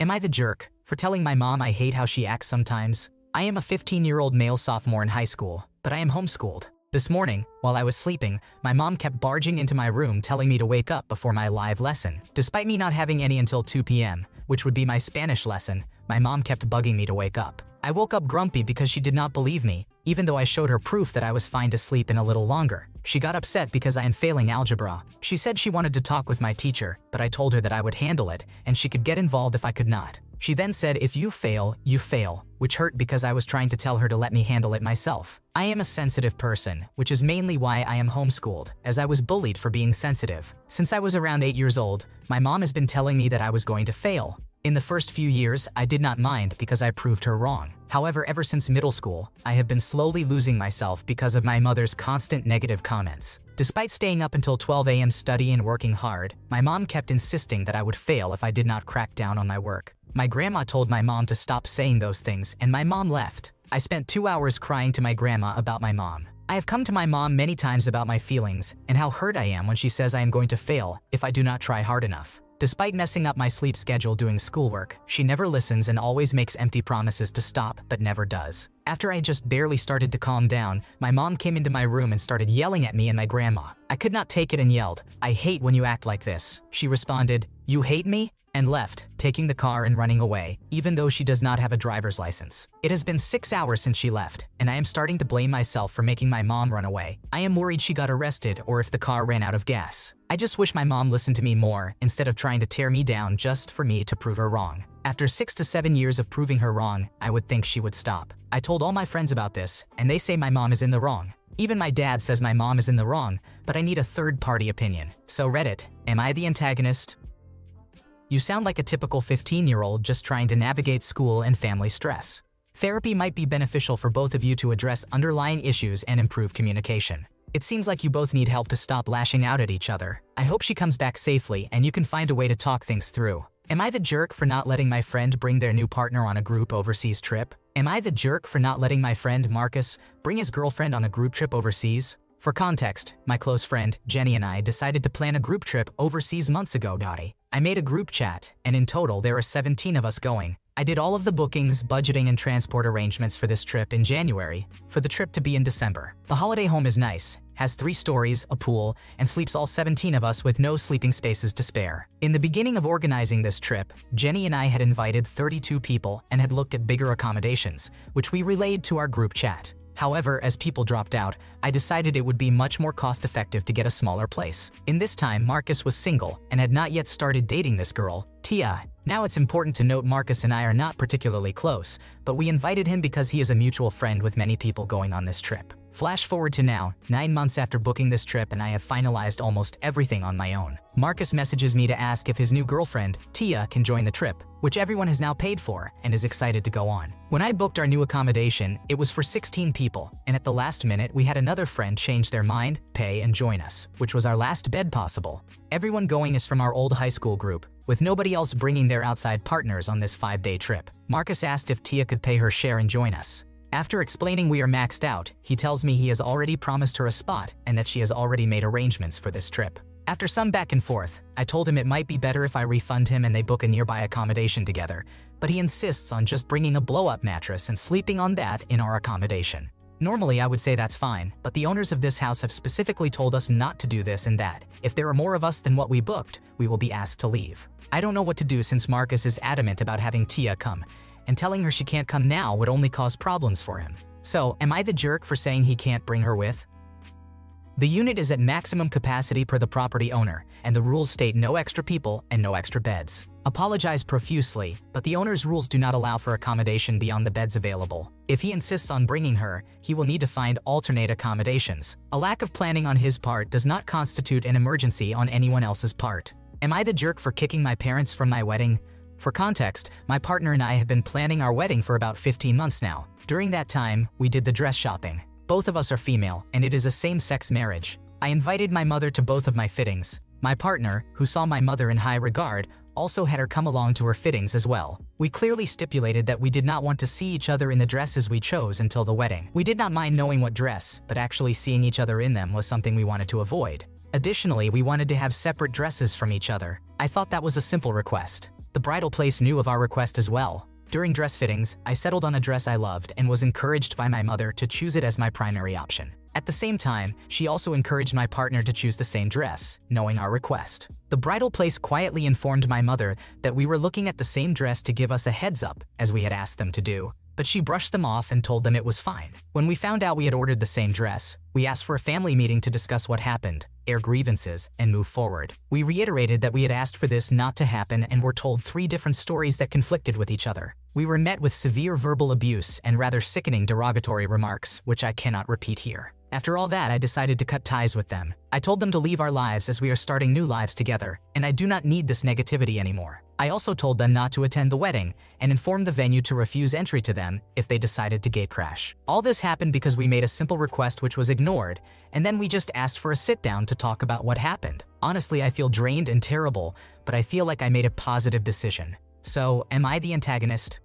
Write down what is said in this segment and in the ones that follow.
Am I the jerk for telling my mom I hate how she acts sometimes? I am a 15-year-old male sophomore in high school, but I am homeschooled. This morning, while I was sleeping, my mom kept barging into my room telling me to wake up before my live lesson. Despite me not having any until 2 p.m., which would be my Spanish lesson, my mom kept bugging me to wake up. I woke up grumpy because she did not believe me, even though I showed her proof that I was fine to sleep in a little longer. She got upset because I am failing algebra. She said she wanted to talk with my teacher, but I told her that I would handle it and she could get involved if I could not. She then said, if you fail, which hurt because I was trying to tell her to let me handle it myself. I am a sensitive person, which is mainly why I am homeschooled, as I was bullied for being sensitive. Since I was around 8 years old, my mom has been telling me that I was going to fail. In the first few years, I did not mind because I proved her wrong. However, ever since middle school, I have been slowly losing myself because of my mother's constant negative comments. Despite staying up until 12 a.m. studying and working hard, my mom kept insisting that I would fail if I did not crack down on my work. My grandma told my mom to stop saying those things, and my mom left. I spent 2 hours crying to my grandma about my mom. I have come to my mom many times about my feelings and how hurt I am when she says I am going to fail if I do not try hard enough. Despite messing up my sleep schedule doing schoolwork, she never listens and always makes empty promises to stop, but never does. After I just barely started to calm down, my mom came into my room and started yelling at me and my grandma. I could not take it and yelled, "I hate when you act like this." She responded, "You hate me?" and left, taking the car and running away, even though she does not have a driver's license. It has been 6 hours since she left, and I am starting to blame myself for making my mom run away. I am worried she got arrested or if the car ran out of gas. I just wish my mom listened to me more instead of trying to tear me down just for me to prove her wrong. After 6 to 7 years of proving her wrong, I would think she would stop. I told all my friends about this, and they say my mom is in the wrong. Even my dad says my mom is in the wrong, but I need a third-party opinion. So Reddit, am I the antagonist? You sound like a typical 15-year-old just trying to navigate school and family stress. Therapy might be beneficial for both of you to address underlying issues and improve communication. It seems like you both need help to stop lashing out at each other. I hope she comes back safely and you can find a way to talk things through. Am I the jerk for not letting my friend bring their new partner on a group overseas trip? Am I the jerk for not letting my friend Marcus bring his girlfriend on a group trip overseas? For context, my close friend, Jenny, and I decided to plan a group trip overseas months ago. I made a group chat, and in total there are 17 of us going. I did all of the bookings, budgeting, and transport arrangements for this trip in January, for the trip to be in December. The holiday home is nice, has 3 stories, a pool, and sleeps all 17 of us with no sleeping spaces to spare. In the beginning of organizing this trip, Jenny and I had invited 32 people and had looked at bigger accommodations, which we relayed to our group chat. However, as people dropped out, I decided it would be much more cost-effective to get a smaller place. In this time, Marcus was single and had not yet started dating this girl, Tia. Now it's important to note Marcus and I are not particularly close, but we invited him because he is a mutual friend with many people going on this trip. Flash forward to now, 9 months after booking this trip, and I have finalized almost everything on my own. Marcus messages me to ask if his new girlfriend, Tia, can join the trip, which everyone has now paid for and is excited to go on. When I booked our new accommodation, it was for 16 people, and at the last minute we had another friend change their mind, pay, and join us, which was our last bed possible. Everyone going is from our old high school group, with nobody else bringing their outside partners on this 5-day trip. Marcus asked if Tia could pay her share and join us. After explaining we are maxed out, he tells me he has already promised her a spot and that she has already made arrangements for this trip. After some back and forth, I told him it might be better if I refund him and they book a nearby accommodation together, but he insists on just bringing a blow-up mattress and sleeping on that in our accommodation. Normally I would say that's fine, but the owners of this house have specifically told us not to do this and that. If there are more of us than what we booked, we will be asked to leave. I don't know what to do since Marcus is adamant about having Tia come, and telling her she can't come now would only cause problems for him. So, am I the jerk for saying he can't bring her with? The unit is at maximum capacity per the property owner, and the rules state no extra people and no extra beds. Apologize profusely, but the owner's rules do not allow for accommodation beyond the beds available. If he insists on bringing her, he will need to find alternate accommodations. A lack of planning on his part does not constitute an emergency on anyone else's part. Am I the jerk for kicking my parents from my wedding? For context, my partner and I have been planning our wedding for about 15 months now. During that time, we did the dress shopping. Both of us are female, and it is a same-sex marriage. I invited my mother to both of my fittings. My partner, who saw my mother in high regard, also had her come along to her fittings as well. We clearly stipulated that we did not want to see each other in the dresses we chose until the wedding. We did not mind knowing what dress, but actually seeing each other in them was something we wanted to avoid. Additionally, we wanted to have separate dresses from each other. I thought that was a simple request. The bridal place knew of our request as well. During dress fittings, I settled on a dress I loved and was encouraged by my mother to choose it as my primary option. At the same time, she also encouraged my partner to choose the same dress, knowing our request. The bridal place quietly informed my mother that we were looking at the same dress to give us a heads up, as we had asked them to do, but she brushed them off and told them it was fine. When we found out we had ordered the same dress, we asked for a family meeting to discuss what happened, air grievances, and move forward. We reiterated that we had asked for this not to happen and were told 3 different stories that conflicted with each other. We were met with severe verbal abuse and rather sickening derogatory remarks, which I cannot repeat here. After all that, I decided to cut ties with them. I told them to leave our lives as we are starting new lives together, and I do not need this negativity anymore. I also told them not to attend the wedding and informed the venue to refuse entry to them if they decided to gatecrash. All this happened because we made a simple request which was ignored, and then we just asked for a sit-down to talk about what happened. Honestly, I feel drained and terrible, but I feel like I made a positive decision. So, am I the antagonist?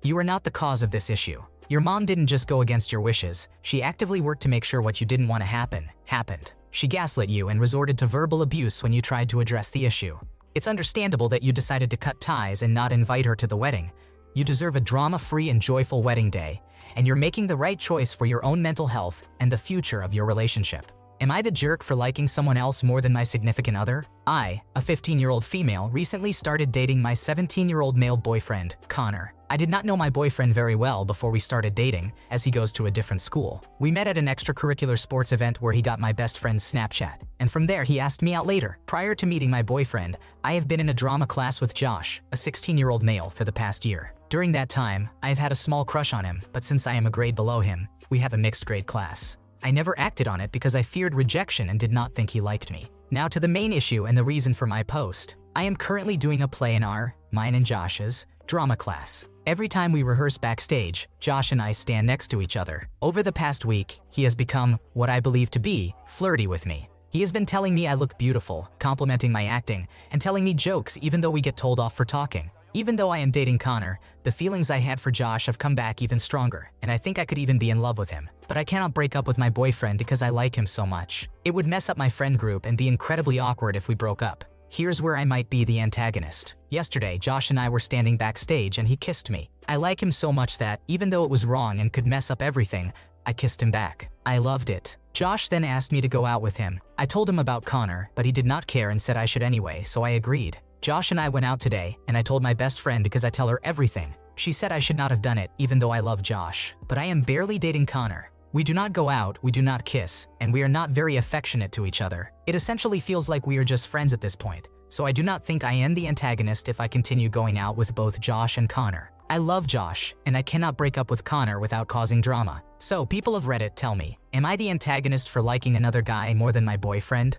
You are not the cause of this issue. Your mom didn't just go against your wishes, she actively worked to make sure what you didn't want to happen, happened. She gaslit you and resorted to verbal abuse when you tried to address the issue. It's understandable that you decided to cut ties and not invite her to the wedding. You deserve a drama-free and joyful wedding day, and you're making the right choice for your own mental health and the future of your relationship. Am I the jerk for liking someone else more than my significant other? I, a 15-year-old female, recently started dating my 17-year-old male boyfriend, Connor. I did not know my boyfriend very well before we started dating, as he goes to a different school. We met at an extracurricular sports event where he got my best friend's Snapchat, and from there he asked me out later. Prior to meeting my boyfriend, I have been in a drama class with Josh, a 16-year-old male, for the past year. During that time, I have had a small crush on him, but since I am a grade below him, we have a mixed grade class. I never acted on it because I feared rejection and did not think he liked me. Now to the main issue and the reason for my post. I am currently doing a play in mine and Josh's, drama class. Every time we rehearse backstage, Josh and I stand next to each other. Over the past week, he has become, what I believe to be, flirty with me. He has been telling me I look beautiful, complimenting my acting, and telling me jokes even though we get told off for talking. Even though I am dating Connor, the feelings I had for Josh have come back even stronger, and I think I could even be in love with him. But I cannot break up with my boyfriend because I like him so much. It would mess up my friend group and be incredibly awkward if we broke up. Here's where I might be the antagonist. Yesterday, Josh and I were standing backstage and he kissed me. I like him so much that, even though it was wrong and could mess up everything, I kissed him back. I loved it. Josh then asked me to go out with him. I told him about Connor, but he did not care and said I should anyway, so I agreed. Josh and I went out today, and I told my best friend because I tell her everything. She said I should not have done it, even though I love Josh. But I am barely dating Connor. We do not go out, we do not kiss, and we are not very affectionate to each other. It essentially feels like we are just friends at this point, so I do not think I am the antagonist if I continue going out with both Josh and Connor. I love Josh, and I cannot break up with Connor without causing drama. So people of Reddit, tell me, am I the antagonist for liking another guy more than my boyfriend?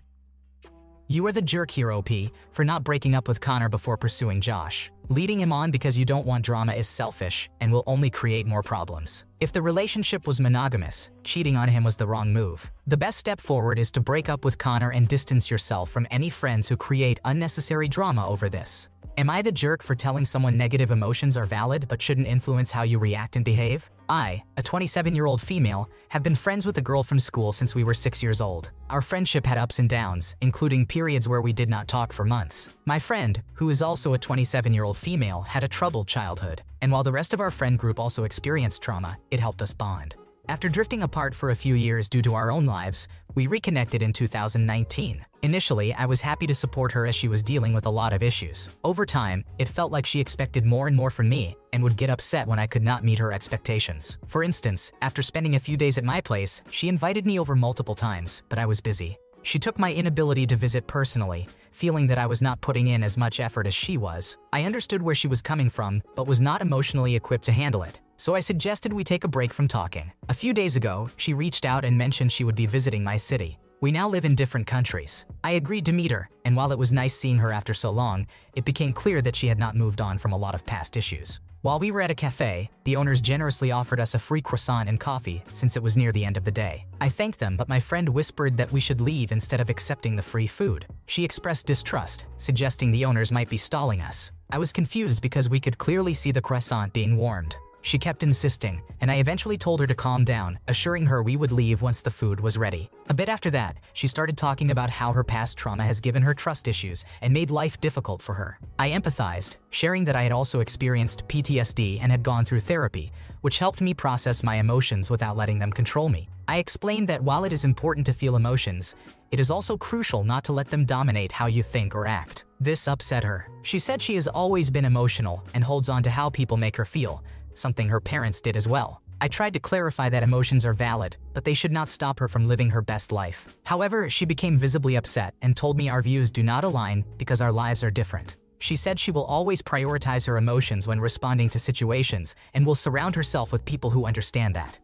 You are the jerk here, OP, for not breaking up with Connor before pursuing Josh. Leading him on because you don't want drama is selfish and will only create more problems. If the relationship was monogamous, cheating on him was the wrong move. The best step forward is to break up with Connor and distance yourself from any friends who create unnecessary drama over this. Am I the jerk for telling someone negative emotions are valid but shouldn't influence how you react and behave? I, a 27-year-old female, have been friends with a girl from school since we were 6 years old. Our friendship had ups and downs, including periods where we did not talk for months. My friend, who is also a 27-year-old female, had a troubled childhood, and while the rest of our friend group also experienced trauma, it helped us bond. After drifting apart for a few years due to our own lives, we reconnected in 2019. Initially, I was happy to support her as she was dealing with a lot of issues. Over time, it felt like she expected more and more from me and would get upset when I could not meet her expectations. For instance, after spending a few days at my place, she invited me over multiple times, but I was busy. She took my inability to visit personally, feeling that I was not putting in as much effort as she was. I understood where she was coming from, but was not emotionally equipped to handle it. So I suggested we take a break from talking. A few days ago, she reached out and mentioned she would be visiting my city. We now live in different countries. I agreed to meet her, and while it was nice seeing her after so long, it became clear that she had not moved on from a lot of past issues. While we were at a cafe, the owners generously offered us a free croissant and coffee since it was near the end of the day. I thanked them, but my friend whispered that we should leave instead of accepting the free food. She expressed distrust, suggesting the owners might be stalling us. I was confused because we could clearly see the croissant being warmed. She kept insisting, and I eventually told her to calm down, assuring her we would leave once the food was ready. A bit after that, she started talking about how her past trauma has given her trust issues and made life difficult for her. I empathized, sharing that I had also experienced PTSD and had gone through therapy, which helped me process my emotions without letting them control me. I explained that while it is important to feel emotions, it is also crucial not to let them dominate how you think or act. This upset her. She said she has always been emotional and holds on to how people make her feel, something her parents did as well. I tried to clarify that emotions are valid, but they should not stop her from living her best life. However, she became visibly upset and told me our views do not align because our lives are different. She said she will always prioritize her emotions when responding to situations and will surround herself with people who understand that.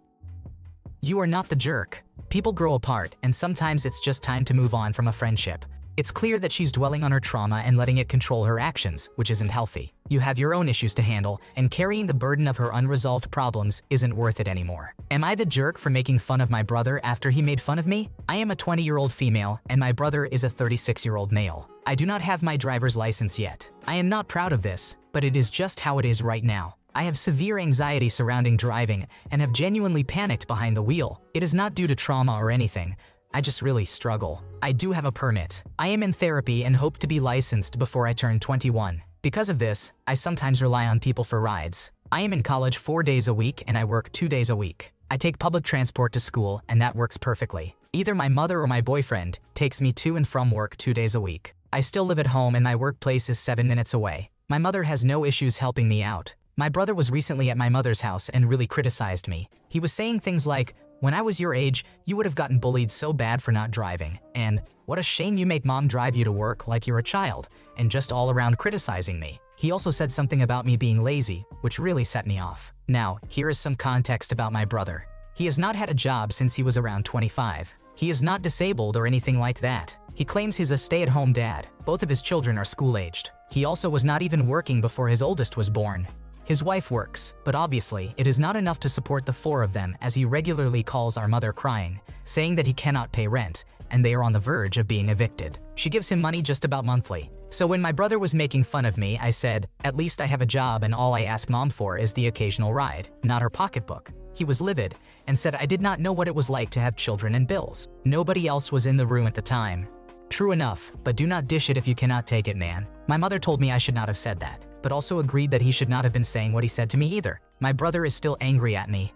You are not the jerk. People grow apart, and sometimes it's just time to move on from a friendship. It's clear that she's dwelling on her trauma and letting it control her actions, which isn't healthy. You have your own issues to handle, and carrying the burden of her unresolved problems isn't worth it anymore. Am I the jerk for making fun of my brother after he made fun of me? I am a 20-year-old female, and my brother is a 36-year-old male. I do not have my driver's license yet. I am not proud of this, but it is just how it is right now. I have severe anxiety surrounding driving and have genuinely panicked behind the wheel. It is not due to trauma or anything. I just really struggle. I do have a permit. I am in therapy and hope to be licensed before I turn 21. Because of this, I sometimes rely on people for rides. I am in college 4 days a week and I work 2 days a week. I take public transport to school and that works perfectly. Either my mother or my boyfriend takes me to and from work 2 days a week. I still live at home and my workplace is 7 minutes away. My mother has no issues helping me out. My brother was recently at my mother's house and really criticized me. He was saying things like, "When I was your age, you would have gotten bullied so bad for not driving," and "What a shame you make mom drive you to work like you're a child," and just all around criticizing me. He also said something about me being lazy, which really set me off. Now, here is some context about my brother. He has not had a job since he was around 25. He is not disabled or anything like that. He claims he's a stay-at-home dad. Both of his children are school-aged. He also was not even working before his oldest was born. His wife works, but obviously it is not enough to support the 4 of them, as he regularly calls our mother crying, saying that he cannot pay rent, and they are on the verge of being evicted. She gives him money just about monthly. So when my brother was making fun of me, I said, "At least I have a job and all I ask mom for is the occasional ride, not her pocketbook." He was livid and said I did not know what it was like to have children and bills. Nobody else was in the room at the time. True enough, but do not dish it if you cannot take it, man. My mother told me I should not have said that, but also agreed that he should not have been saying what he said to me either. My brother is still angry at me.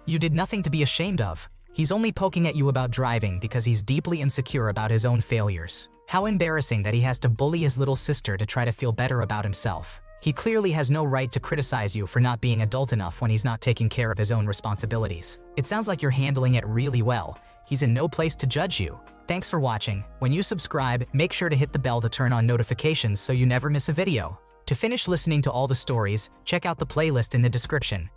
You did nothing to be ashamed of. He's only poking at you about driving because he's deeply insecure about his own failures. How embarrassing that he has to bully his little sister to try to feel better about himself. He clearly has no right to criticize you for not being adult enough when he's not taking care of his own responsibilities. It sounds like you're handling it really well. He's in no place to judge you. Thanks for watching. When you subscribe, make sure to hit the bell to turn on notifications so you never miss a video. To finish listening to all the stories, check out the playlist in the description.